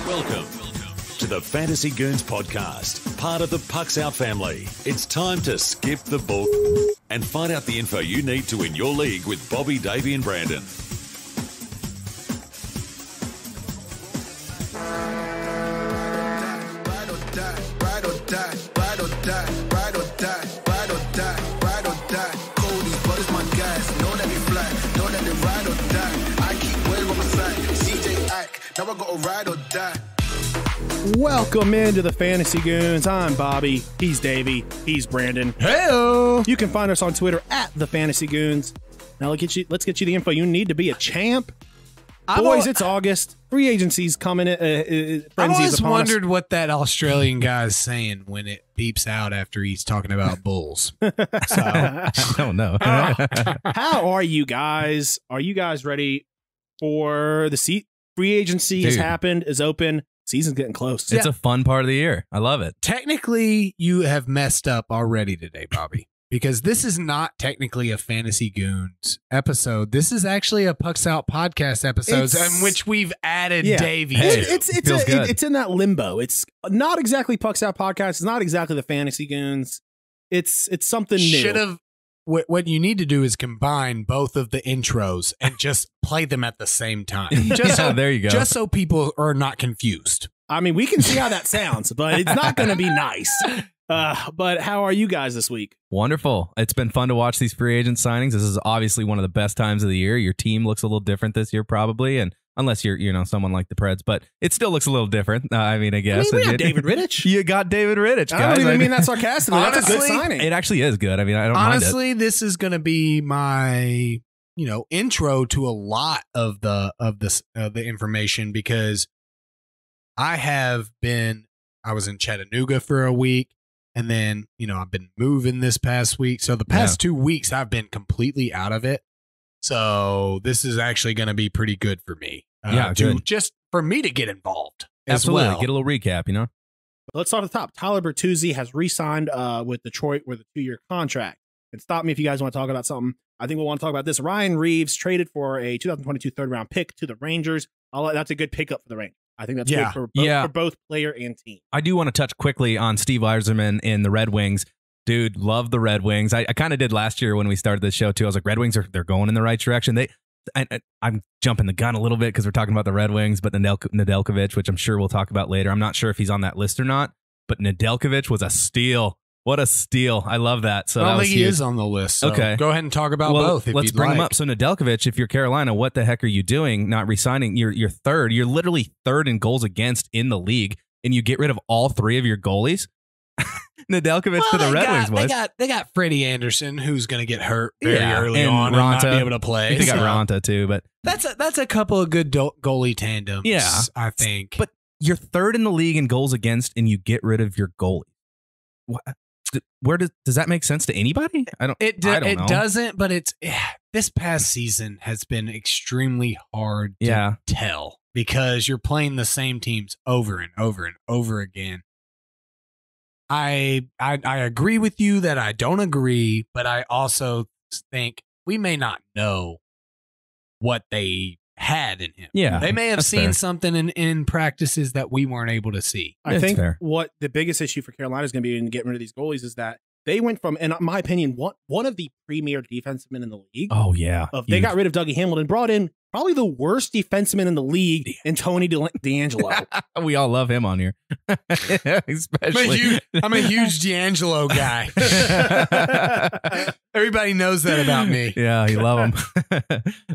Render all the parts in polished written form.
Welcome to the Fantasy Goons podcast, part of the Pucks Out family. It's time to skip the book and find out the info you need to win your league with Bobby, Davey, and Brandon. Welcome into the Fantasy Goons. I'm Bobby. He's Davey. He's Brandon. Hey-o. You can find us on Twitter at the Fantasy Goons. Now let's get you the info you need to be a champ. Boys, it's August. Free agency's coming. I've always wondered what that Australian guy's saying when it beeps out after he's talking about bulls. So I don't know. How are you guys? Are you guys ready for the seat? Free agency has happened, is open. Season's getting close. It's a fun part of the year. I love it. technically, you have messed up already today, Bobby, because this is not technically a Fantasy Goons episode. This is actually a Pucks Out podcast episode in which we've added Davey. Hey, it's in that limbo. It's not exactly Pucks Out podcast. It's not exactly the Fantasy Goons. It's something new. What you need to do is combine both of the intros and just play them at the same time. There you go. Just so people are not confused. I mean, we can see how that sounds, but it's not going to be nice. But how are you guys this week? Wonderful. It's been fun to watch these free agent signings. This is obviously one of the best times of the year. Your team looks a little different this year, probably, and unless you're someone like the Preds, but it still looks a little different. I guess. We got David Rittich. You got David Rittich, guys. I don't even mean that sarcastically. That's a good signing. It actually is good. I mean, I don't Honestly, mind it. this is going to be my intro to a lot of the information, because I was in Chattanooga for a week, and then I've been moving this past week. So the past 2 weeks I've been completely out of it. So this is actually going to be pretty good for me. Just for me to get involved. Absolutely. As well. Get a little recap, Let's start at the top. Tyler Bertuzzi has re-signed with Detroit with a 2-year contract. And stop me if you guys want to talk about something. I think we'll want to talk about this. Ryan Reeves traded for a 2022 third-round pick to the Rangers. That's a good pickup for the Rangers. I think that's good for both player and team. I do want to touch quickly on Steve Yzerman in the Red Wings. Dude, love the Red Wings. I kind of did last year when we started this show, too. I was like, Red Wings, they're going in the right direction. I'm jumping the gun a little bit because we're talking about the Red Wings, but Nedeljkovic, which I'm sure we'll talk about later. I'm not sure if he's on that list or not, but Nedeljkovic was a steal. What a steal. I love that. So I don't think he is on the list. So okay. Go ahead and talk about both. Let's bring him up. So Nedeljkovic, if you're Carolina, what the heck are you doing not re-signing? You're third. You're literally third in goals against in the league, and you get rid of all 3 of your goalies? Nedeljkovic to the Red Wings, boys. They got Freddie Anderson, who's going to get hurt very early on and not be able to play. They got Ronta too, but that's a couple of good goalie tandems. Yeah, I think. But you're third in the league in goals against, and you get rid of your goalie. Where does that make sense to anybody? I don't know. It doesn't, but it's this past season has been extremely hard to tell, because you're playing the same teams over and over and over again. I agree with you that I don't agree, but I also think we may not know what they had in him. Yeah, they may have seen something in practices that we weren't able to see. I think what the biggest issue for Carolina is going to be in getting rid of these goalies is that they went from, in my opinion, one of the premier defensemen in the league. Oh, yeah. They got rid of Dougie Hamilton, brought in probably the worst defenseman in the league in Tony DeAngelo. We all love him on here. Especially. I'm a huge DeAngelo guy. Everybody knows that about me. Yeah, you love him.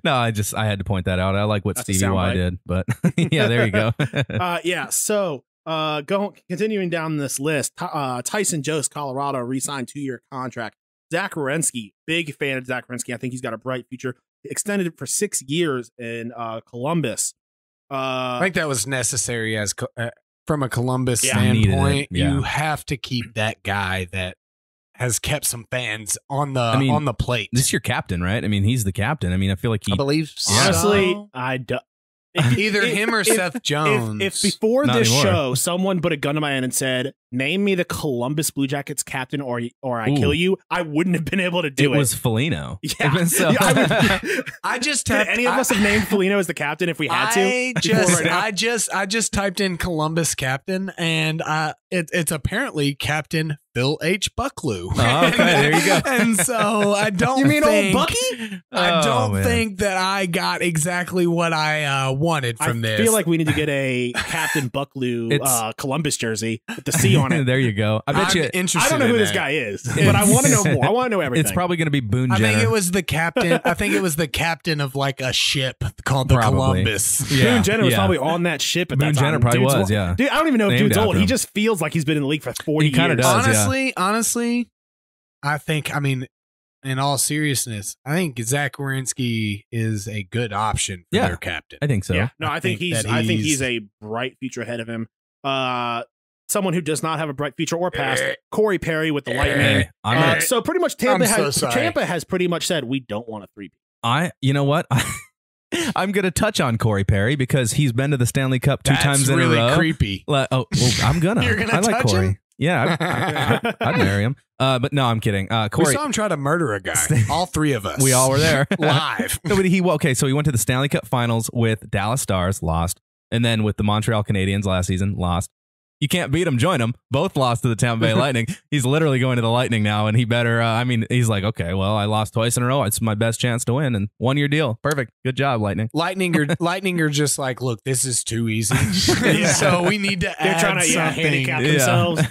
No, I had to point that out. I like what Stevie Y did, but yeah, there you go. So continuing down this list, Tyson Jost, Colorado, re-signed 2-year contract. Zach Werenski, big fan of Zach Werenski. I think he's got a bright future. Extended it for 6 years in Columbus. I think that was necessary as from a Columbus standpoint. You have to keep that guy that has kept some fans on the plate. This is your captain, right? I mean, he's the captain. I mean, I feel like I believe so. Honestly, Either him or Seth Jones. If before Not this anymore. show, someone put a gun to my head and said, "Name me the Columbus Blue Jackets captain, or I Ooh. kill you," I wouldn't have been able to It do it. was Foligno. Yeah. So, Yeah, I would- I just Could any of us have named Foligno as the captain if we had to? I just typed in Columbus captain, and it's apparently Captain Phil H. Bucklew. Oh, okay, there you go. And so I don't. You mean think, old Bucky? I Oh, don't man. think that I got exactly what I wanted from this. I feel like we need to get a Captain Bucklew It's- Columbus jersey with the C on it. there you go. I bet I'm you interested I don't know in who this that. guy is, but I want to know more. I want to know everything. it's probably going to be Boone I Jenner. think it was the captain. I think it was the captain of like a ship called the Probably. Columbus. Yeah, Boone Jenner was yeah. probably on that ship at Boone that time. Jenner probably Dude's was, old. yeah. Dude, I don't even know if Named dude's old. after He him. just feels like he's been in the league for 40 He kinda years. does. Honestly, I think. I mean, in all seriousness, I think Zach Werenski is a good option for Yeah. their captain. I think so. Yeah, no, I I think think he's. that I think he's- he's a bright future ahead of him. Someone who does not have a bright future or past, Corey Perry with the Lightning. Hey, I'm gonna- So pretty much I'm Tampa so has sorry. Tampa has pretty much said we don't want a 3-peat. you know what? I'm going to touch on Corey Perry because he's been to the Stanley Cup two times in really a row. creepy. Well, I'm gonna. You're gonna I like touch Corey. him? Yeah, I'd marry him. But no, I'm kidding. We Corey, saw him try to murder a guy. All three of us. we all were there live. No, but so he went to the Stanley Cup Finals with Dallas Stars, lost, and then with the Montreal Canadiens last season, lost. You can't beat them, join them. Both lost to the Tampa Bay Lightning. He's literally going to the Lightning now, and he better. He's like, okay, well, I lost twice in a row. It's my best chance to win, and 1-year deal. Perfect. Good job, Lightning. Lightning are just like, look, this is too easy. Yeah. So we need to They're add trying to something. handicap Yeah. themselves.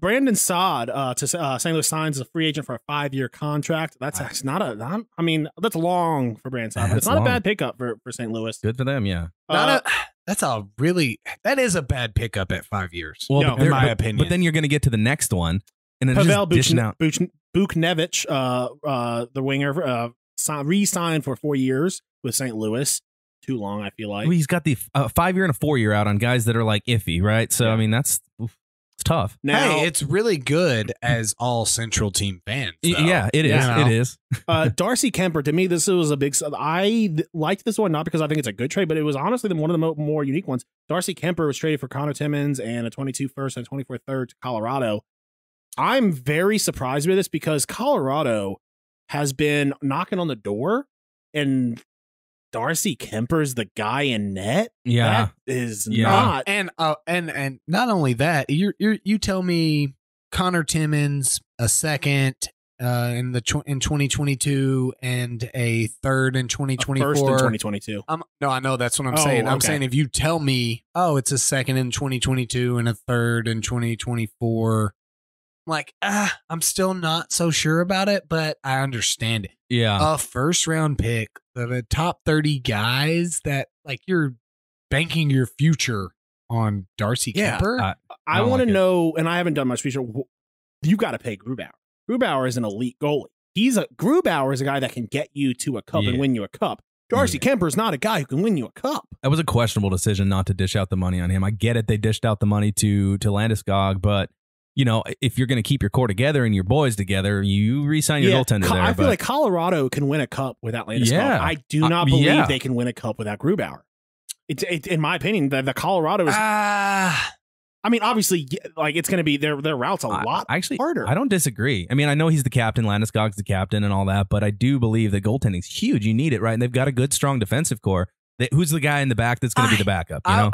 Brandon Saad to St. Louis signs as a free agent for a 5-year contract. That's not a. I mean, that's long for Brandon Saad. But That's it's not long. a bad pickup for St. Louis. Good for them, yeah. That is a bad pickup at 5 years. Well, No, but in my but- opinion. But then you're going to get to the next one, and then Pavel just dishing out. Buchnevich, the winger, re-signed for 4 years with St. Louis. Too long, I feel like. Well, he's got the 5-year and a 4-year out on guys that are like iffy, right? So Yeah. I mean, it's tough. Now, hey, it's really good as all Central Team fans. though. Yeah, it is. You know? It is. Darcy Kemper, to me, this was a big. Liked this one not because I think it's a good trade, but it was honestly one of the more unique ones. Darcy Kemper was traded for Connor Timmins and a 22 first and a 24 third to Colorado. I'm very surprised with this because Colorado has been knocking on the door, and Darcy Kemper's the guy in net. Yeah. That is Yeah. not. And not only that, you tell me Connor Timmins a second in 2022 and a third in 2024. First in 2022. No, I know that's what I'm Oh, saying. I'm okay. saying if you tell me, oh, it's a second in 2022 and a third in 2024, I'm like, I'm still not so sure about it, but I understand it. Yeah. A first round pick, the top 30 guys that like you're banking your future on Darcy Yeah. Kemper. I don't want to like it. know, and I haven't done much research. You got to pay Grubauer. Grubauer is an elite goalie. Grubauer is a guy that can get you to a cup Yeah. and win you a cup. Darcy Yeah. Kemper is not a guy who can win you a cup. That was a questionable decision not to dish out the money on him. I get it. They dished out the money to Landeskog, but you know, if you're going to keep your core together and your boys together, you re-sign your goaltender there. I feel but- like Colorado can win a cup without Landeskog. Yeah. I do not believe yeah. they can win a cup without Grubauer. It's in my opinion, the Colorado is. I mean, obviously, like it's going to be their routes a lot harder. I don't disagree. I mean, I know he's the captain, Landeskog's the captain, and all that, but I do believe that goaltending's huge. You need it, right? And they've got a good, strong defensive core. Who's the guy in the back that's going to be the backup? You know,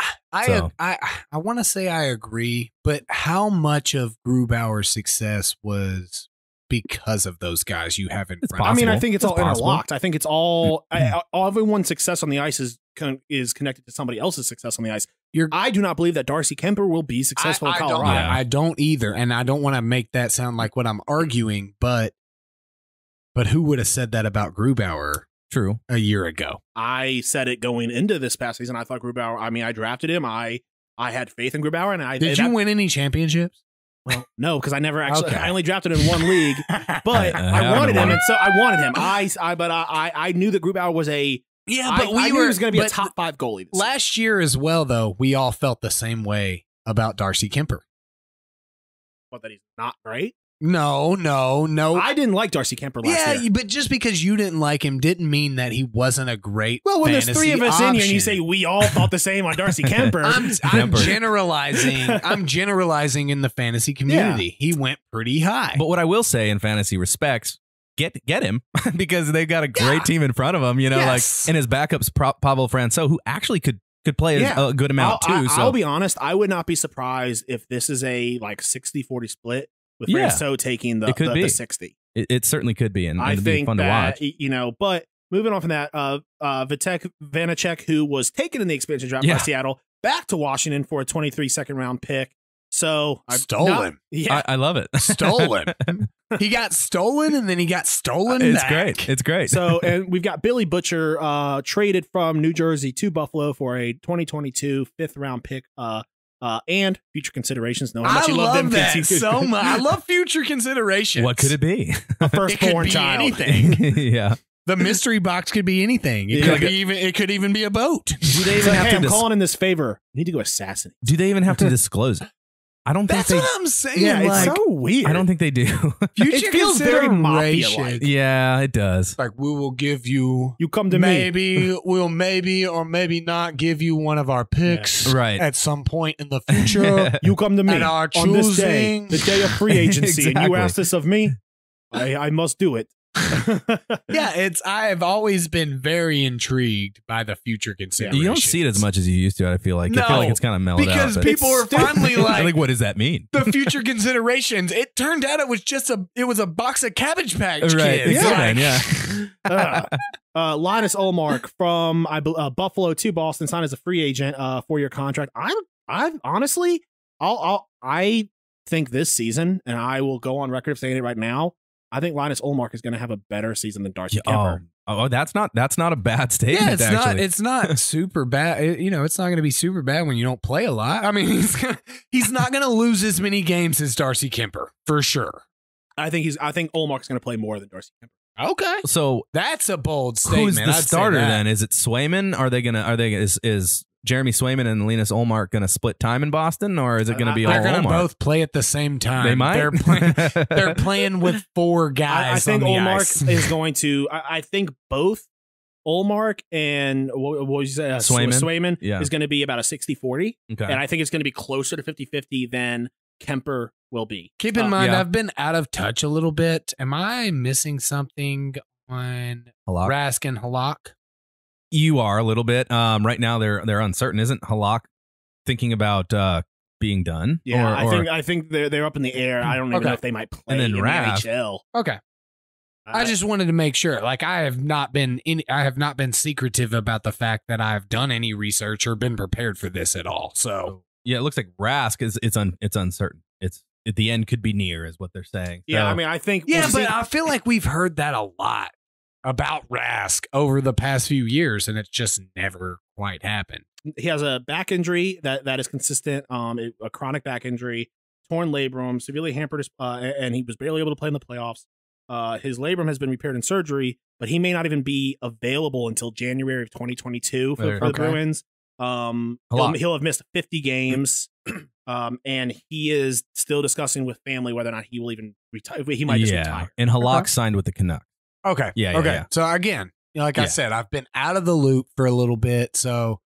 I want to say I agree, but how much of Grubauer's success was because of those guys you have in It's front? I of mean, you? I think it's all possible. interlocked. I think it's all everyone's success on the ice is connected to somebody else's success on the ice. I do not believe that Darcy Kemper will be successful in Colorado. I don't either, and I don't want to make that sound like what I'm arguing, but who would have said that about Grubauer? True. A year ago. I said it going into this past season. I thought Grubauer. I mean, I drafted him. I had faith in Grubauer, and I Did you win any championships? Well, no, because I never actually. Okay. I only drafted in one league, but I wanted him, and so I wanted him. I knew that Grubauer was a. Yeah, but I knew he was going to be a top 5 goalie. This Last year as well, though, we all felt the same way about Darcy Kemper. but that he's not great. No. I didn't like Darcy Kemper last year. But just because you didn't like him didn't mean that he wasn't a great. Well, when there's three of us option. in here and you say we all thought the same on Darcy Kemper, I'm generalizing. I'm generalizing in the fantasy community. He went pretty high. But what I will say in fantasy respects, get him because they've got a great team in front of him. You know, like and his backups Pablo Franco, who actually could play a good amount too. So I'll be honest, I would not be surprised if this is a like 60-40 split with Franco taking the 60. It certainly could be, and I it'd think be fun that, to watch. you know, but moving on from that, Vitek Vanacek, who was taken in the expansion draft by Seattle, back to Washington for a 23 second round pick. So stolen. Yeah, I love it. Stolen. He got stolen and then he got stolen It's back. great. It's great. So, and we've got Billy Butcher traded from New Jersey to Buffalo for a 2022 fifth round pick and future considerations. Know how much you love them that kids. so much. I love future considerations. What could it be? A firstborn child. Anything. Yeah. The mystery box could be anything. It could even be a boat. Do they even have to I'm calling in this favor. You need to go assassinate. Do they even have to disclose it? I don't think That's what I'm saying. Yeah, like, it's so weird. I don't think they do. future It feels very consideration. mafia-like. Yeah, it does. Like we will give you. You come to me. Maybe we'll maybe or maybe not give you one of our picks Right. at some point in the future. You come to me And our on this day, choosing. the day of free agency, and you Exactly. ask this of me. I must do it. Yeah, I've always been very intrigued by the future considerations. You don't see it as much as you used to. I feel like. I feel No, like it's kind of mellowed because out. but- people are finally like, like what does that mean? the future considerations. It turned out it was just a box of Cabbage Patch Right. Kids. Yeah. Like, Yeah. Linus Olmark from Buffalo to Boston signed as a free agent, 4-year contract. I honestly, I think this season, and I will go on record of saying it right now, I think Linus Olmark is going to have a better season than Darcy Kemper. Oh, that's not a bad statement. Yeah, it's actually. it's not super bad. It's not going to be super bad when you don't play a lot. I mean, he's not going to lose as many games as Darcy Kemper for sure. I think Olmark's going to play more than Darcy Kemper. Okay, So that's a bold statement. who's the I'd say starter that. then? Is it Swayman? Is Jeremy Swayman and Linus Olmark going to split time in Boston, or is it going to be all They're going to Olmark? both play at the same time. They might. They're playing with four guys. I think on the Olmark ice. is going to. I think both Olmark and what was you say, Swayman Yeah. is going to be about a 60-40. Okay. And I think it's going to be closer to 50-50 than Kemper will be. Keep in mind, yeah. I've been out of touch a little bit. Am I missing something on Halak? Rask and Halak? You are a little bit. Right now, they're uncertain. Isn't Halak thinking about being done? Yeah, Or- I think they're up in the air. I don't even Okay. know if they might play And then in Rask. the NHL. Okay. I just wanted to make sure. Like I have not been secretive about the fact that I've done any research or been prepared for this at all. So Yeah, it looks like Rask is it's uncertain. It's at the end could be near, is what they're saying. Yeah, So- I mean, I think yeah, we'll but see. I feel like we've heard that a lot about Rask over the past few years, and it's just never quite happened. He has a back injury that is consistent, a chronic back injury, torn labrum, severely hampered his, and he was barely able to play in the playoffs. His labrum has been repaired in surgery, but he may not even be available until January of 2022 for the Okay. Bruins. He'll have missed 50 games, and he is still discussing with family whether or not he will even retire. He might just retire. And Halak Okay. signed with the Canucks. Okay. Yeah, Okay. yeah. So again, like I Yeah. said, I've been out of the loop for a little bit. So,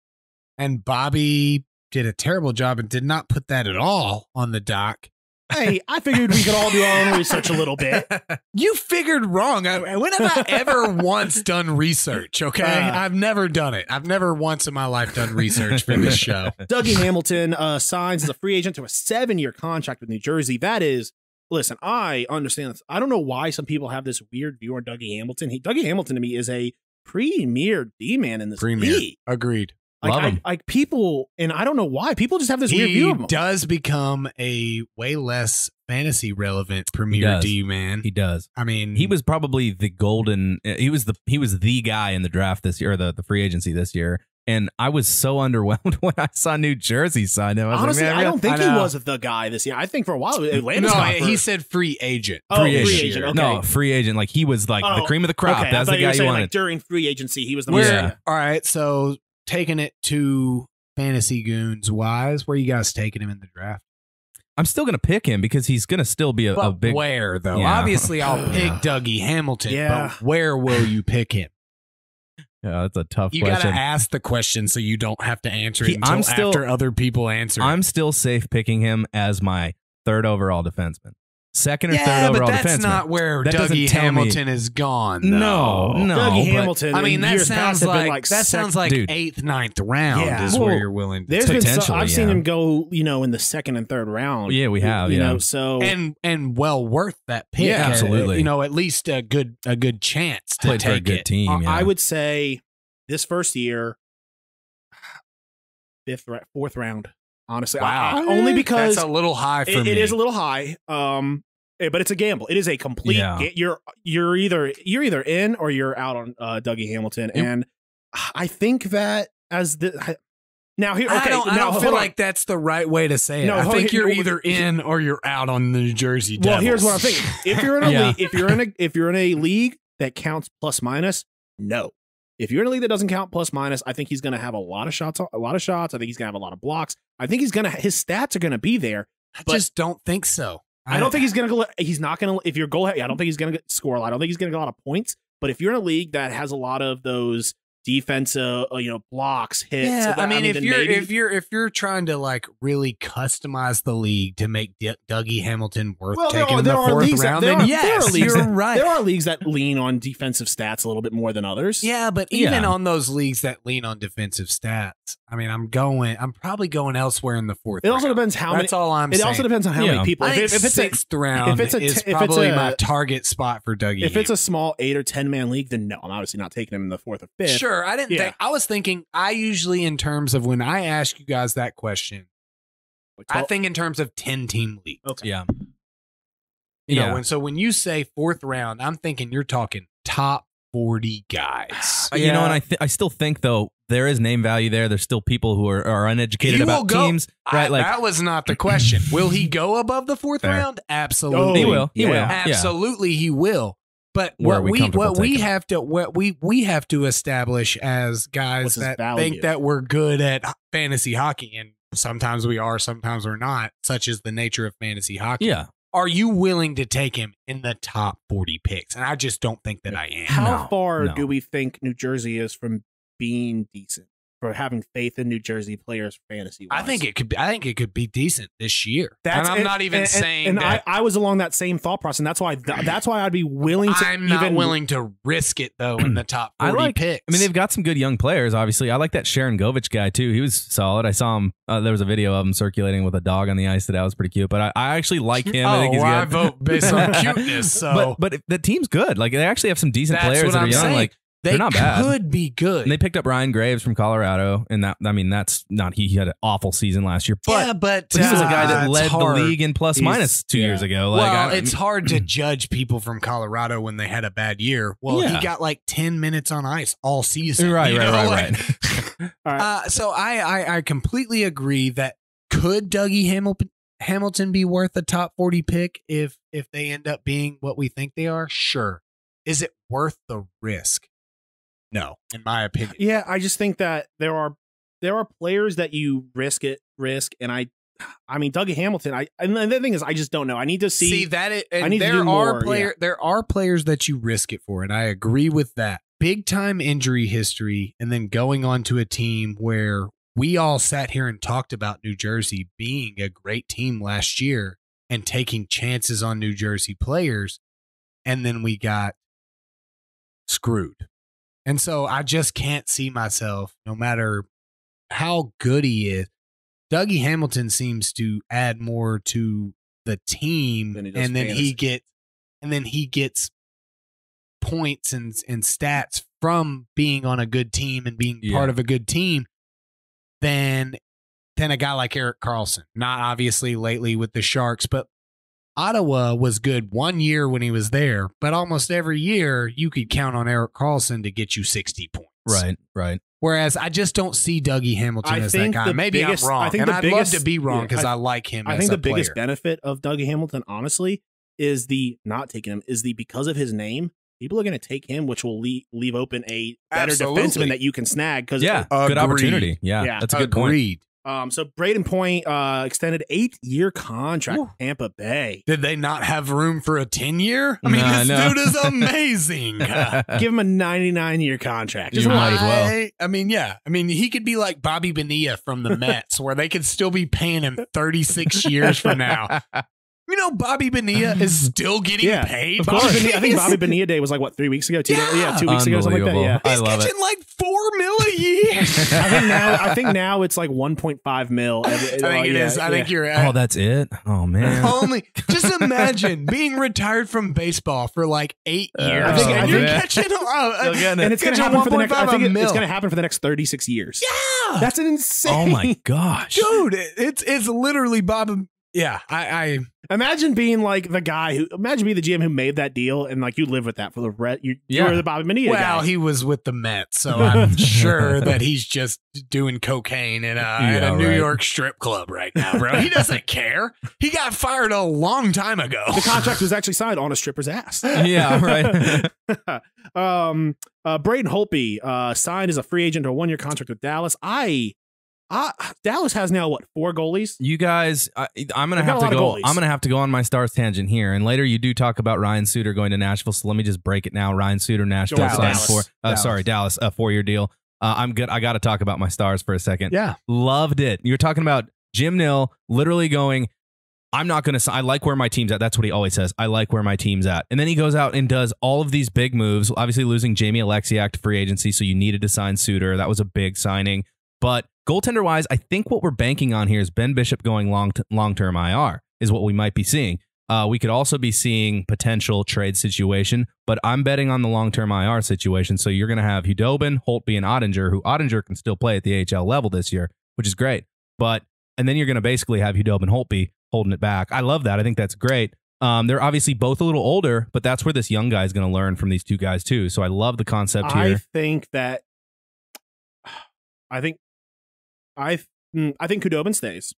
and Bobby did a terrible job and did not put that at all on the doc. Hey, I figured we could all do our own research a little bit. You figured wrong. When have I ever once done research? Okay. I've never done it. I've never once in my life done research for this show. Dougie Hamilton signs as a free agent to a 7-year contract with New Jersey. That is, listen, I understand this. I don't know why some people have this weird view on Dougie Hamilton. Dougie Hamilton to me is a premier D-man in this league. Agreed. Love him. Like people, and I don't know why people just have this weird view He of him. does become a way less fantasy relevant premier does. D man. He does. I mean, He was probably the golden. He was the guy in the draft this year, or the free agency this year. And I was so underwhelmed when I saw New Jersey sign him. I was Honestly, like, man, I don't think I he know. was the guy this year. I think for a while Atlanta's no, got he said free agent. Oh, free This agent, year. okay. No, free agent. Like he was like the Oh, cream of the crop. Okay, That's I thought the you were guy you saying, wanted. like, during free agency, he was the Where, most. Yeah. all right, so taking it to fantasy goons wise, where you guys taking him in the draft? I'm still going to pick him because he's going to still be a big. Where though? Yeah. Obviously, I'll pick Dougie Hamilton. Yeah. But where will you pick him? Yeah, that's a tough You question. gotta ask the question so you don't have to answer it I'm until still- after other people answer. I'm still safe picking him as my third overall defenseman. Second or yeah, third overall but that's defenseman. not where That doesn't Dougie tell me- Hamilton is gone. No, though. no. Dougie but- Hamilton. I mean, in that years sounds past have been like that sec- sounds like Dude. 8th, 9th round Yeah. is Well, where you're willing to There's take. been Potentially, I've seen yeah. him go, in the second and third round. Yeah, we have. You Yeah. know, so and well worth that pick. Yeah, absolutely. At least a good chance to Played for a take good it. team. Yeah. I would say this first year, fourth round. Honestly, Wow. only because That's a little high for me. it is a little high. But it's a gamble. It is a complete. Yeah. You're either in or you're out on Dougie Hamilton, Yep. and I think that as the now here. I Okay, don't now feel hold on. like that's the right way to say it. No, I think you're no, either in or you're out on the New Jersey Devils. Well, here's what I'm thinking. If you're in a Yeah. league, if you're in a league that counts plus minus, no. If you're in a league that doesn't count plus minus, I think he's going to have a lot of shots. I think he's going to have a lot of blocks. I think his stats are going to be there. I but- just don't think so. I don't think he's going to go. He's not going to. If you're goal, I don't think he's going to score a lot. I don't think he's going to get a lot of points. But if you're in a league that has a lot of those defensive, blocks, hits. Yeah, I mean, then maybe- if you're trying to like really customize the league to make Dougie Hamilton worth Well, taking in the fourth round, then yes, you're right. There are leagues that lean on defensive stats a little bit more than others. Yeah, but even Yeah. on those leagues that lean on defensive stats, I mean, I'm probably going elsewhere in the fourth. It also round. depends how many. That's all I'm It saying. also depends on how Yeah. many people. I think If it's a, sixth round if it's a- is if it's probably a- my target spot for Dougie. if it's a small 8 or 10 man league, then no, I'm obviously not taking him in the fourth or fifth. Sure, I didn't Yeah. think. I was thinking. I usually, in terms of when I ask you guys that question, I think in terms of 10-team league. Okay. Yeah. You Yeah. know, and so when you say fourth round, I'm thinking you're talking top 40 guys. You know, and I still think though there is name value there. There's still people who are uneducated He will about go- teams, right? Like that was not the question. Will he go above the fourth Fair. round? Absolutely, he will. He Yeah. will. Yeah. Absolutely, he will. But Where are we comfortable what we taking him? have to what we have to establish as guys What's his that value? think that we're good at fantasy hockey, and sometimes we are, sometimes we're not. Such is the nature of fantasy hockey. Yeah. Are you willing to take him in the top 40 picks? And I just don't think that I am. How No, far no. do we think New Jersey is from being decent, for having faith in New Jersey players fantasy? I think it could be. I think it could be decent this year. That's, and I'm not even saying And that. I was along that same thought process, and that's why I'd be willing to. I'm not even, willing to risk it though in the top 40 picks. I mean, they've got some good young players. Obviously, I like that Sharon Govich guy too. He was solid. I saw him. There was a video of him circulating with a dog on the ice today. That was pretty cute. But I actually like him. I think he's I good. vote based on cuteness. So, But the team's good. Like they actually have some decent that's players what that I'm are young. saying. Like they they're not bad. could be good. And they picked up Ryan Graves from Colorado, and that's not he had an awful season last year. But, yeah, but he was a guy that it's led hard. the league in plus minus 2 years ago. Like, Well, it's hard to judge people from Colorado when they had a bad year. Well, Yeah. he got like 10 minutes on ice all season. Right, you know, right. All right. So I completely agree that could Dougie Hamilton be worth a top 40 pick if they end up being what we think they are? Sure. Is it worth the risk? No, in my opinion. Yeah, I just think that there are players that you risk, and I mean Dougie Hamilton. And the thing is, I just don't know. I need to see that. I need to there do are more, There are players that you risk it for, and I agree with that. Big time injury history, and then going on to a team where we all sat here and talked about New Jersey being a great team last year and taking chances on New Jersey players, and then we got screwed. And so I just can't see myself, no matter how good he is. Dougie Hamilton seems to add more to the team, Than he does and then fantasy. he gets points and stats from being on a good team and being part of a good team than a guy like Erik Karlsson. Not obviously lately with the Sharks, but Ottawa was good 1 year when he was there, but almost every year you could count on Erik Karlsson to get you 60 points. right. Whereas I just don't see Dougie Hamilton I as that think guy. the Maybe biggest- I'm wrong, I think and the I'd biggest- love to be wrong yeah, because I like him I as think a the biggest player. benefit of Dougie Hamilton, honestly, is the not taking him is the because of his name. People are going to take him, which will leave open a better Absolutely. defenseman that you can snag. Because Yeah, good Agreed. opportunity. Yeah, Yeah. that's a good point. Agreed. So Braden Point extended 8-year contract with Tampa Bay. Did they not have room for a 10-year? I mean, this dude is amazing. Give him a 99-year contract. You might as well. I mean, yeah. I mean, he could be like Bobby Bonilla from the Mets, where they could still be paying him 36 years from now. You know, Bobby Bonilla is still getting paid. Of course. I think Bobby Bonilla Day was like, what, 3 weeks ago? 2 weeks ago, something like that. Yeah. He's catching like $4 million a year. I think now it's like 1.5 mil. I think it is. I think you're right. Oh, that's it? Oh, man. Just imagine being retired from baseball for like 8 years. I think you're catching and it's going to happen for the next. I think it's going to happen for the next 36 years. Yeah, that's an insane. Oh my gosh, dude! It's literally Bob. Yeah, I imagine being like the guy who imagine being the GM who made that deal and like you live with that for the rest. You were the Bobby Bonilla guy. Well, he was with the Mets, so I'm sure that he's just doing cocaine in a New York strip club right now, bro. He doesn't care. He got fired a long time ago. The contract was actually signed on a stripper's ass. Yeah, right. Braden Holtby signed as a free agent to a 1-year contract with Dallas. Dallas has now what, 4 goalies? You guys, I'm gonna have to go. I'm gonna have to go on my Stars tangent here, and later you do talk about Ryan Suter going to Nashville. So let me just break it now. Ryan Suter, Nashville signed for Dallas, a 4-year deal. I'm good. I got to talk about my Stars for a second. Yeah, loved it. You're talking about Jim Nill literally going, I'm not going to, I like where my team's at. That's what he always says. I like where my team's at. And then he goes out and does all of these big moves, obviously losing Jamie Alexiak to free agency. So you needed to sign Suter. That was a big signing. But goaltender wise, I think what we're banking on here is Ben Bishop going long-term IR is what we might be seeing. We could also be seeing potential trade situation, but I'm betting on the long-term IR situation. So you're going to have Hudobin, Holtby, and Ottinger, who Ottinger can still play at the AHL level this year, which is great. And then you're going to basically have Hudobin, Holtby holding it back. I love that. I think that's great. They're obviously both a little older, but that's where this young guy is going to learn from these two guys too. So I love the concept here. I think Hudobin stays,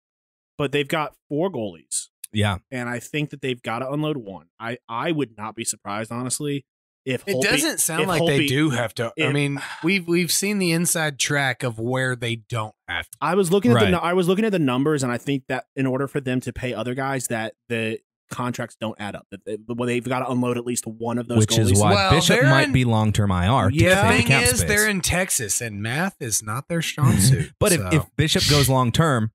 but they've got 4 goalies. Yeah. And I think that they've got to unload one. I would not be surprised, honestly, if it doesn't sound like they do have to. I mean, we've seen the inside track of where they don't have to. I was looking at the numbers, and I think that in order for them to pay other guys, that the contracts don't add up. That they've got to unload at least one of those. Which goalies. is why Bishop might be long-term IR. Yeah, the thing is, they're in Texas, and math is not their strong suit. But if Bishop goes long-term,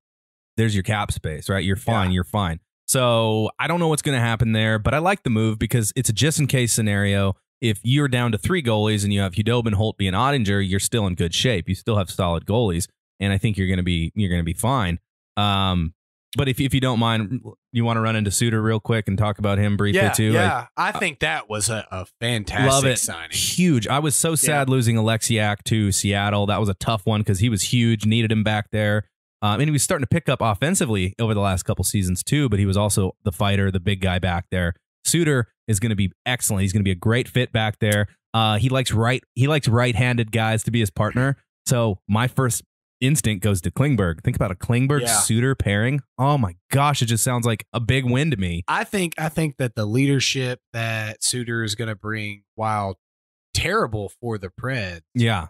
there's your cap space, right? You're fine. Yeah. You're fine. So I don't know what's going to happen there, but I like the move because it's a just-in-case scenario. If you're down to 3 goalies and you have Hudobin, Holtby, and Ottinger, you're still in good shape. You still have solid goalies, and I think you're going to be fine. But if you don't mind, you want to run into Suter real quick and talk about him briefly too. Yeah, I think that was a fantastic signing. Huge. I was so sad losing Alexiak to Seattle. That was a tough one because he was huge, needed him back there. And he was starting to pick up offensively over the last couple seasons too, but he was also the fighter, the big guy back there. Suter is going to be excellent. He's going to be a great fit back there. He likes right-handed guys to be his partner. So my first instinct goes to Klingberg. Think about a Klingberg-Suter pairing. Oh my gosh, it just sounds like a big win to me. I think that the leadership that Suter is going to bring, while terrible for the Preds,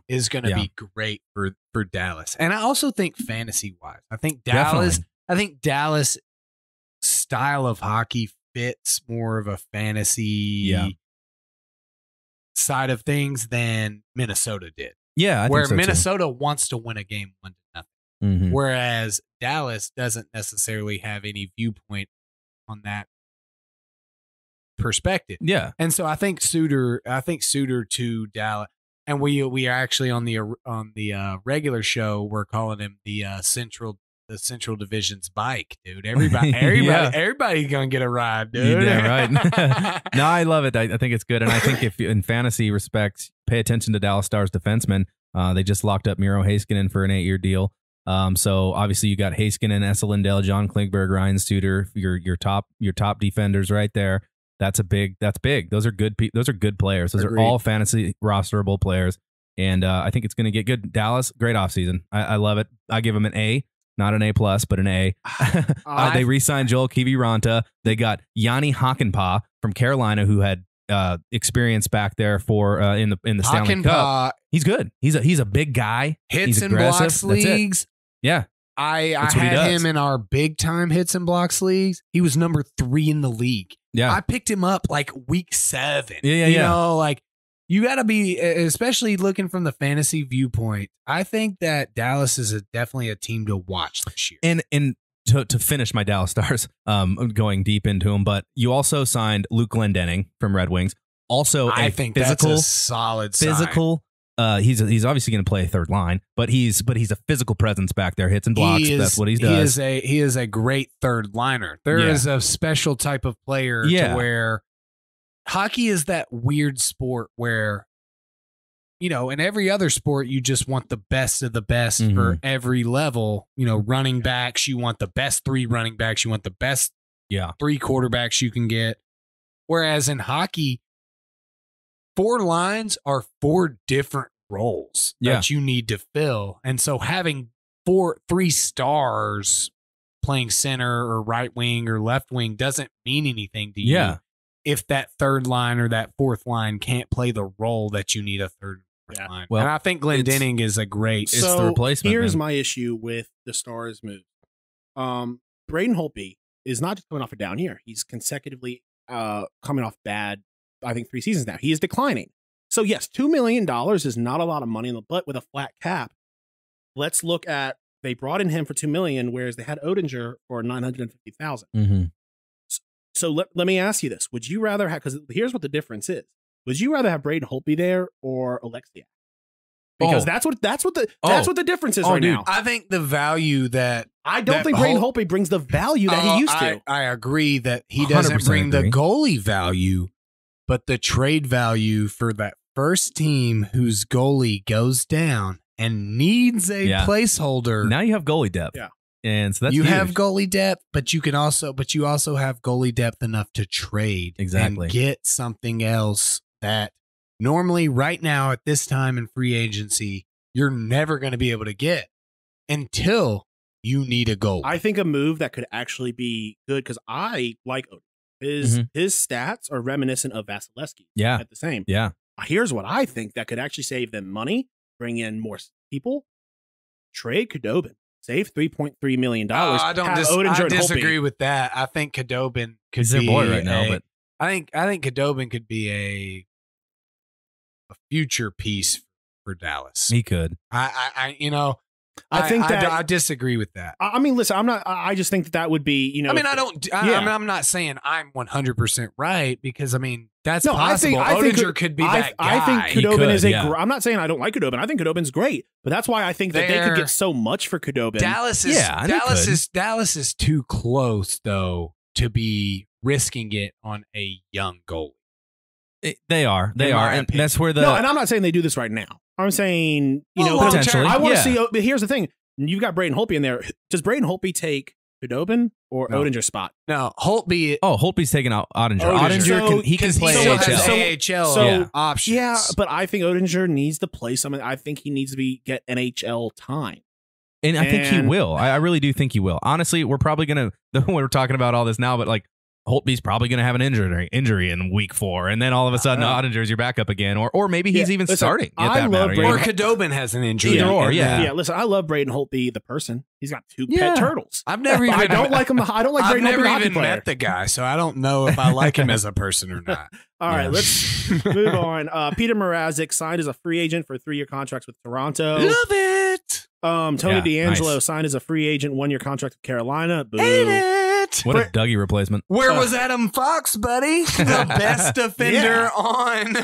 is going to be great for Dallas. And I also think fantasy-wise, I think Dallas style of hockey fits more of a fantasy side of things than Minnesota did. Yeah, where Minnesota wants to win a game 1-0, whereas Dallas doesn't necessarily have any viewpoint on that perspective. Yeah, and so I think Suter to Dallas, and we are actually on the regular show, we're calling him the Central Division's bike, dude. Everybody gonna get a ride, dude. Yeah, right. No, I love it. I think it's good, and I think if in fantasy respects, pay attention to Dallas Stars defensemen. They just locked up Miro Heiskanen for an 8-year deal. So obviously you got Heiskanen, Esa Lindell, John Klingberg, Ryan Suter, your top defenders right there. That's big. Those are good. Those are good players. Those Agreed. Are all fantasy rosterable players, and I think it's going to get good. Dallas, great offseason. I love it. I give them an A. Not an A+, but an A. They re-signed Joel Kiviranta. They got Yanni Hakanpää from Carolina, who had experience back there for in the Stanley Cup. He's good. He's a big guy. Hits He's and aggressive. blocks leagues. Yeah. I That's what he had does. him in our big time hits and blocks leagues. He was number 3 in the league. Yeah. I picked him up like week 7. Yeah. You know, like you got to be, especially looking from the fantasy viewpoint. I think that Dallas is definitely a team to watch this year. And to finish my Dallas Stars, going deep into them, but you also signed Luke Glendening from Red Wings. Also, I think physical, that's a solid sign. physical. He's obviously going to play third line, but he's a physical presence back there, hits and blocks. That's what he does. He is a great third liner. There is a special type of player to where hockey is that weird sport where, you know, in every other sport, you just want the best of the best for every level. You know, running backs, you want the best 3 running backs, you want the best 3 quarterbacks you can get. Whereas in hockey, 4 lines are 4 different roles that you need to fill. And so having 3 stars playing center or right wing or left wing doesn't mean anything to you if that third line or that fourth line can't play the role that you need a third line. Well, and I think Glendening is a great so the replacement. Here's my issue with the Stars move. Braden Holtby is not just coming off a down year. He's consecutively coming off bad, I think 3 seasons now. He is declining. So yes, $2 million is not a lot of money in the butt with a flat cap. Let's look at, they brought in him for $2 million, whereas they had Oettinger for $950,000. So let me ask you this: would you rather have? Because here's what the difference is. Would you rather have Braden Holtby there or Alexiak? Because that's what the difference is right now. I think the value that I don't think Braden Holtby brings the value that he used to. I agree that he doesn't bring the goalie value, but the trade value for that first team whose goalie goes down and needs a placeholder. Now you have goalie depth. Yeah. And so that's you huge. have goalie depth, but you also have goalie depth enough to trade and get something else that normally right now at this time in free agency you're never going to be able to get until you need a goal. I think a move that could actually be good, because I like Oettinger. His stats are reminiscent of Vasilevsky. Yeah. At the same. Yeah. Here's what I think that could actually save them money, bring in more people. Trade Khudobin. Save $3.3 million. I disagree with that. I think Khudobin could He's their be boy right now, but I think Khudobin could be a future piece for Dallas. He could. I disagree with that. I mean, listen, I just think that would be, you know. I mean, I'm not saying I'm 100% right, because I mean, that's possible. Oettinger could be that guy. I think Khudobin is I'm not saying I don't like Khudobin. I think Khudobin's great, but that's why I think that they could get so much for Khudobin. Dallas is too close though to be risking it on a young goalie. They are, and that's where no. And I'm not saying they do this right now. I'm saying, you know, potentially. I want to see. But here's the thing: you've got Braden Holtby in there. Does Braden Holtby take Khudobin or Oettinger's spot? No, Holtby. Holtby's taking out Oettinger. Oettinger can play AHL options. Yeah, but I think Oettinger needs to play something. I think he needs to get NHL time. And I think he will. I really do think he will. Honestly, we're probably going to, we're talking about all this now, but like, Holtby's probably going to have an injury in week 4, and then all of a sudden Oettinger's your backup again, or maybe he's even starting. Or Khudobin has an injury. Yeah. Listen, I love Braden Holtby, the person. He's got 2 pet turtles. I've never even. I don't like him. I don't like Braden Holtby. I've never even met the guy, so I don't know if I like him as a person or not. All right, let's move on. Peter Mrazek signed as a free agent for 3-year contracts with Toronto. Love it. Tony DeAngelo signed as a free agent, 1-year contract with Carolina. Boo. Hate it. What a Dougie replacement. Where was Adam Fox, buddy? The best defender on.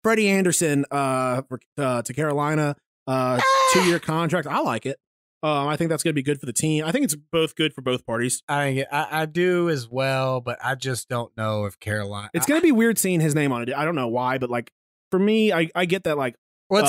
Freddie Anderson to Carolina, 2-year contract. I like it. I think that's going to be good for the team. I think it's both good for both parties. I do as well, but I just don't know if Carolina. It's going to be weird seeing his name on it. I don't know why, but like for me, I get that. Like, well,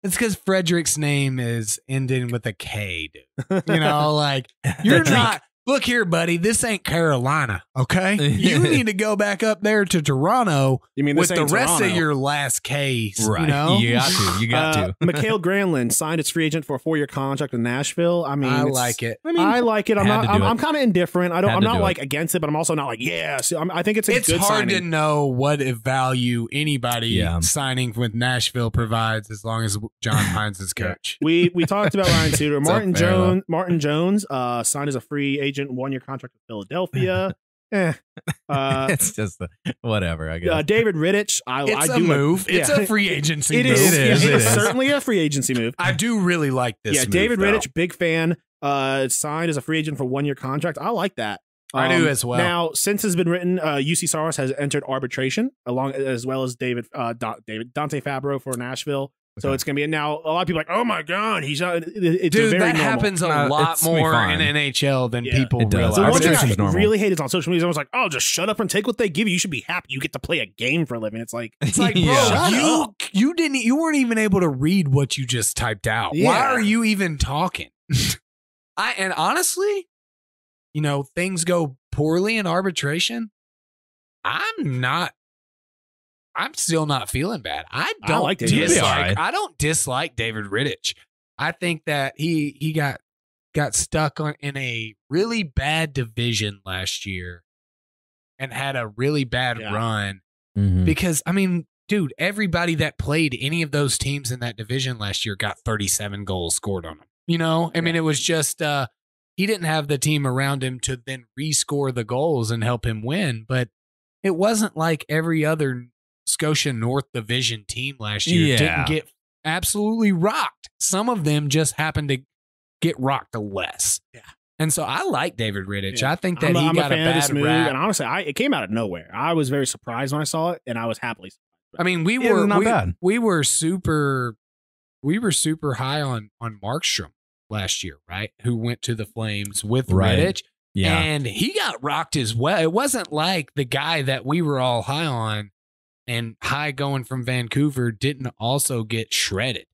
it's because Frederick's name is ending with a K, dude. You know, like you're not look here, buddy, this ain't Carolina, okay? You need to go back up there to Toronto You mean with this the ain't rest Toronto? of your last case, Right. you know? You got to. Mikhail Granlund signed its free agent for a 4-year contract in Nashville. I mean, I it's- like it. I like it. I'm had not. to do I'm it. kind of indifferent. Had I'm to not do like it. against it, but I'm also not like yes. I think it's a It's good hard to signing. know what value anybody signing with Nashville provides as long as John Hines is coach. We talked about Ryan Suter. It's Martin unfair, Jones. Martin Jones signed as a free agent, 1-year contract with Philadelphia. It's just whatever, I guess. David Rittich. I It's do a move. Like, It's yeah. a free agency It move. is. It is. It It is is. certainly a free agency move. I do really like this Yeah, move, David though. Rittich, big fan. Signed as a free agent for 1-year contract. I like that. I do as well. Now, since it's been written, UC Saros has entered arbitration along as well as Dante Fabro for Nashville. So Okay. it's going to be now. A lot of people are like, oh my god, he's it's a Dude, very that normal. happens a No, lot it's gonna be more fine. in NHL than Yeah. people It does. realize. So one thing Arbitration's I normal. really hate is on social media. I was like, "Oh, just shut up and take what they give you. You should be happy. You get to play a game for a living." It's like, It's like, bro, Yeah. Shut you weren't even able to read what you just typed out. Why Yeah. are you even talking? And honestly, you know, things go poorly in arbitration. I'm still not feeling bad. I don't like David Rittich. dislike. I don't dislike David Rittich. I think that he got stuck in a really bad division last year and had a really bad Yeah. run. Mhm. Because, I mean, dude, everybody that played any of those teams in that division last year got 37 goals scored on them. You know, I mean, it was just, he didn't have the team around him to then rescore the goals and help him win. But it wasn't like every other Scotia North Division team last year Yeah. didn't get absolutely rocked. Some of them just happened to get rocked less. Yeah. And so I like David Rittich. Yeah. I think that I'm he got a fan of this bad move, rap. and honestly, it came out of nowhere. I was very surprised when I saw it, and I was happily. I mean, we Yeah, were not bad. we were super high on Markstrom last year, right? Who went to the Flames with Right. Rittich, Yeah. and he got rocked as well. It wasn't like the guy that we were all high on and high going from Vancouver didn't also get shredded.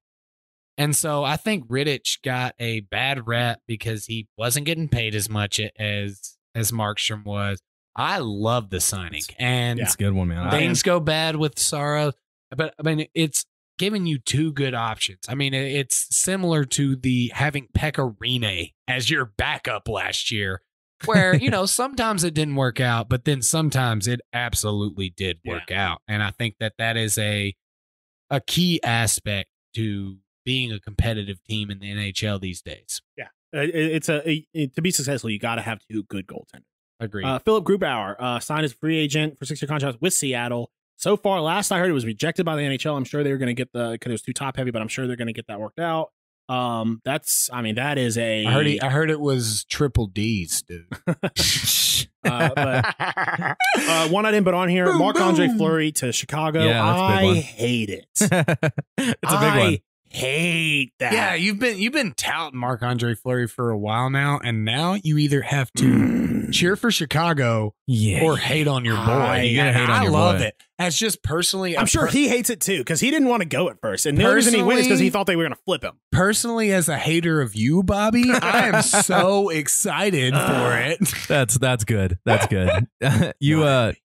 And so I think Rittich got a bad rep because he wasn't getting paid as much as Markstrom was. I love the signing, and It's a good one, man. things go bad with Saros, but I mean, it's giving you two good options. I mean, it's similar to the having Pekka Rinne as your backup last year, where, you know, sometimes it didn't work out, but then sometimes it absolutely did work out. And I think that is a key aspect to being a competitive team in the NHL these days. Yeah, to be successful, you got to have two good goaltenders. Agreed. Philip Grubauer signed as free agent for 6-year contract with Seattle. So far, last I heard, it was rejected by the NHL. I'm sure they were going to get because it was too top heavy, but I'm sure they're going to get that worked out. That is a. I heard it was triple D's, dude. But one I didn't put on here, Boom, Marc-Andre boom. Fleury to Chicago. Yeah, that's a big I one. hate it. It's a big one. Hate that. Yeah, you've been touting Marc-Andre Fleury for a while now, and now you either have to cheer for Chicago Yeah. or hate on your boy. You gotta hate on I your love boy. it. As just personally, I'm sure he hates it too because he didn't want to go at first, and the only reason he went is because he thought they were going to flip him. personally, as a hater of you, Bobby, I am so excited for it. That's good. That's good.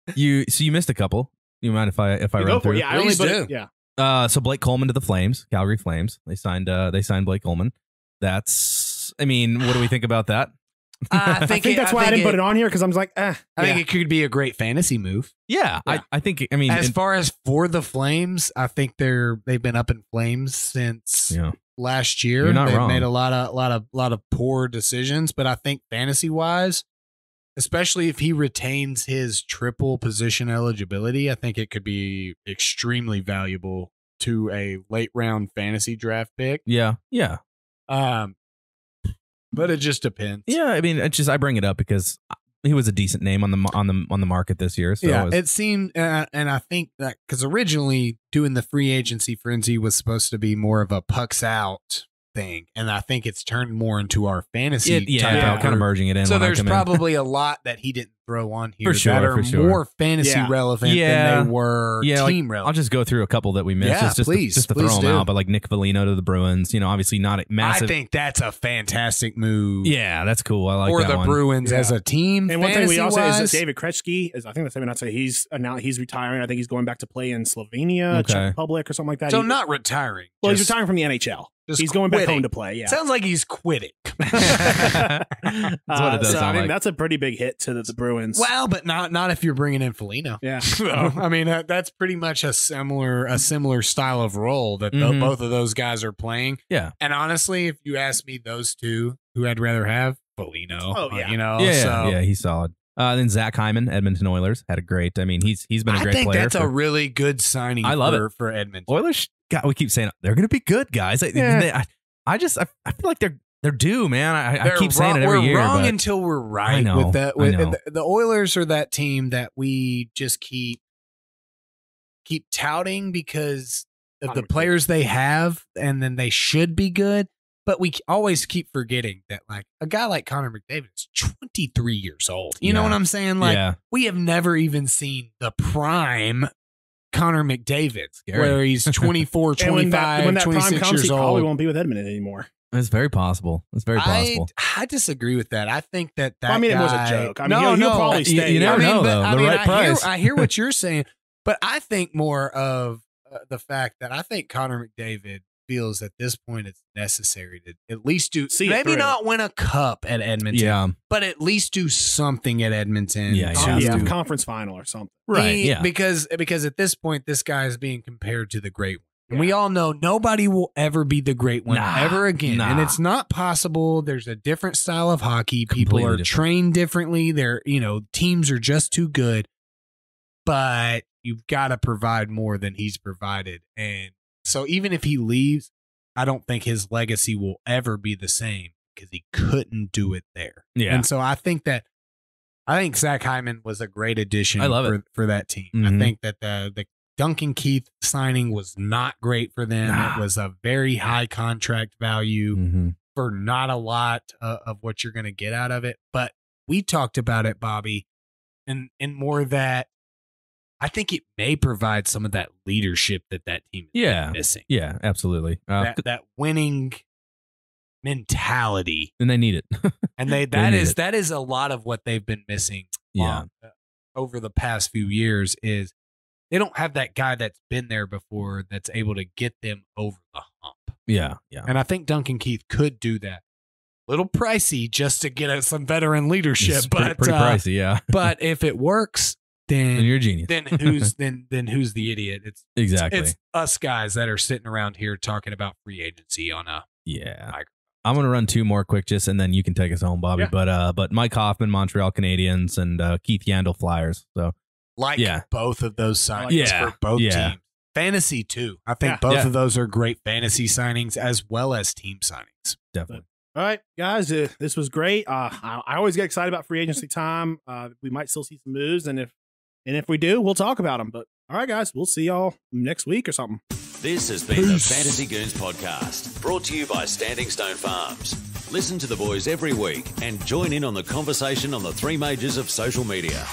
You missed a couple. You mind if I You run go for through? it. Yeah, I only Please put do. it. Yeah. So Blake Coleman to the Flames, Calgary Flames. They signed Blake Coleman. That's, I mean, what do we think about that? I I think that's why I didn't put it on here because I'm like, I think it could be a great fantasy move. Yeah, Yeah. I think, I mean, As far as for the Flames, I think they've been up in flames since yeah. last year. You're not They've wrong. made a lot of poor decisions, but I think fantasy wise, especially if he retains his triple position eligibility, I think it could be extremely valuable to a late round fantasy draft pick. Yeah. Yeah. But it just depends. Yeah. I mean, it's just, I bring it up because he was a decent name on the market this year. So Yeah, it was- it seemed, and I think that because originally doing the free agency frenzy was supposed to be more of a pucks out thing, and I think it's turned more into our fantasy type kind of merging it in. So when there's I come in. probably a lot that he didn't throw on here For sure, that are for sure. more fantasy relevant than they were team relevant. I'll just go through a couple that we missed. Yeah, just please to throw them do. out. But like Nick Foligno to the Bruins, obviously not a massive. I think that's a fantastic move. Yeah, that's cool. I like for that the one. Bruins as a team. And one thing we also is that fantasy-wise. David Kretschke is, I think that's not say he's announced he's retiring. I think he's going back to play in Slovenia, Czech Republic, or something like that. So not retiring. Well, he's retiring from the NHL. He's going back home to play. Yeah, Sounds like he's quitting. That's what it does so, sound I mean, like. that's a pretty big hit to the Bruins. Well, but not if you're bringing in Foligno. Yeah, I mean that's pretty much a similar style of role that both of those guys are playing. Yeah, and honestly, if you ask me, those two, who I'd rather have, Foligno. Oh yeah, yeah, he's solid. Then Zach Hyman, Edmonton Oilers, had a great. I mean, he's been a great player. I think that's a really good signing. I love it for Edmonton. Oilers. God, we keep saying they're going to be good guys. I feel like they're due, man. I keep saying it every year. We're wrong but until we're right. I know, with that. I know. The Oilers are that team that we just keep touting because of the players they have, and then they should be good. But we always keep forgetting that, like, a guy like Connor McDavid is 23 years old. You know what I'm saying? Like, we have never even seen the prime Connor McDavid, where he's 24, 25, when that 26 prime comes, years he probably old. won't be with Edmonton anymore. It's very possible. It's very possible. I disagree with that. I think that Well, I mean, guy, it was a joke. I mean, he'll probably stay. You never know, though. The right price. I hear what you're saying, but I think more of the fact that I think Connor McDavid feels at this point it's necessary to at least do maybe not win a cup at Edmonton, but at least do something at Edmonton. Conference final or something. Right. Because at this point, this guy is being compared to the great one. And we all know nobody will ever be the great one ever again. And it's not possible. There's a different style of hockey. People are trained differently. They're, teams are just too good. But you've got to provide more than he's provided. And so even if he leaves, I don't think his legacy will ever be the same because he couldn't do it there. Yeah. And so I think Zach Hyman was a great addition for that team. Mm-hmm. I think that the Duncan Keith signing was not great for them. It was a very high contract value for not a lot of what you're going to get out of it. But we talked about it, Bobby, and more that I think it may provide some of that leadership that team is missing. Yeah, absolutely. That winning mentality, and they need it. And that is a lot of what they've been missing. Over the past few years is they don't have that guy that's been there before that's able to get them over the hump. Yeah. And I think Duncan Keith could do that. Little pricey just to get some veteran leadership, It's pretty pricey, yeah. But if it works, then you're a genius. Then who's the idiot? It's Exactly. us guys that are sitting around here talking about free agency on a I'm going to run two more quick and then you can take us home, Bobby. Yeah. But Mike Hoffman, Montreal Canadiens, and Keith Yandel, Flyers. So both of those signings for both teams. Fantasy too. I think both of those are great fantasy signings as well as team signings. Definitely. All right, guys, this was great. I always get excited about free agency time. We might still see some moves, and if we do, we'll talk about them. But all right, guys, we'll see y'all next week or something. This has been the Fantasy Goons podcast, brought to you by Standing Stone Farms. Listen to the boys every week and join in on the conversation on the three majors of social media.